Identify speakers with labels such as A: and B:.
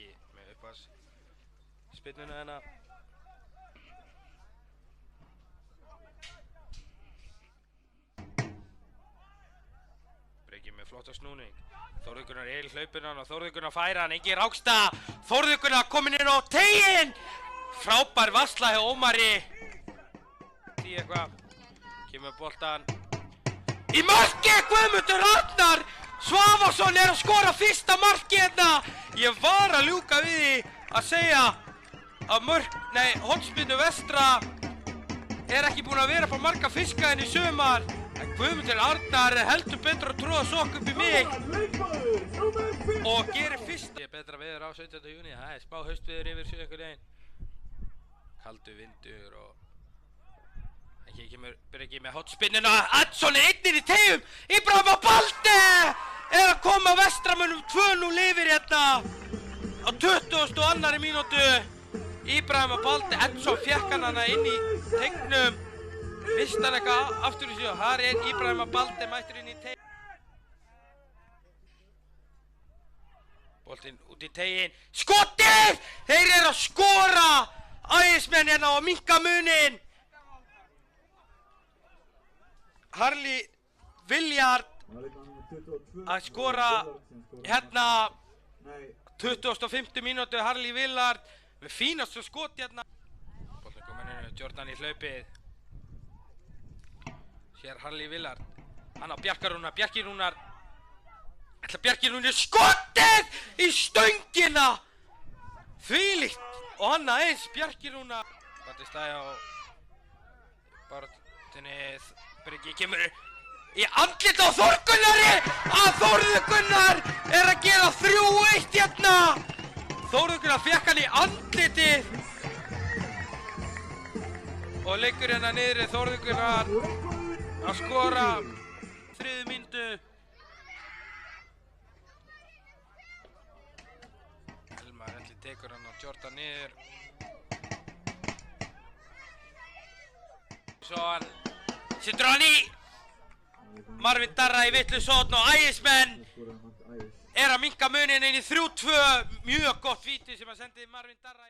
A: Breki með uppás spyrnuna hérna. Breki með flotta snúning. Þórður Gunnar er í hlaupunan og Þórður Gunnar færa hann, Ingi Ráksta. Þórður Gunnar kominn inn á teiginn. Frábær varsla hjá Ómari. Því eitthvað. Kemur boltan. Í marki Guðmundur Arnar. Svavarsson er að skora fyrsta marki hérna. Ég var að ljúka við því að segja að hornspyrnu Vestra er ekki búin að vera frá marga fiska enn í sumar. En Guðmundur Arnar heldur betur að tróða sokk upp í mig og gerir fyrsta. Ég er betra veður á 17. júni, það er smá haustveður yfir sig einhvern veginn. Kaldur vindur og ekki kemur Breki með hornspyrnuna. Addsson er einnir í tegjum. Íbrahim Balde er að koma Vestramönnum 2-0 yfir hérna á 22. mínútu. Íbrahim Balde, Edson fékk hann hana inn í teignum. Vist hann eitthvað aftur í sig og þar er Íbrahim Balde mættur inn í tegin. Boltinn út í tegin. Skotið! Þeir eru að skora! Ægismenn hérna og minnka munin. Harley Villiard að skora hérna 25. mínútu. Harley Villiard með fínastu skot hérna. Boltinn kominn inn, Jordan í hlaupið. Sér Harley Villiard. Hann á Bjarkarúnar, Bjarkirúnar. Ætla Bjarkirúnar skotið í stöngina. Þvílíkt. Og hann aðeins Bjarkirúnar. Batti stæði á barðinni. Breki kemur í andlit á Þórður Gunnari. Þórður Gunnar er að gera 3-1 hérna. Þórður Gunnar fékk hann í andlitið. Og leikur hérna niðri. Þórður Gunnar að skora 3. mínútu. Elmar ætli tekur hann á Jordan niður. Svo hann setur hann í. Marvin Darra í vitlaus horn og Ægismenn er að minnka munin inn í 3-2. Mjög gott víti sem að sendi Marvin Darra í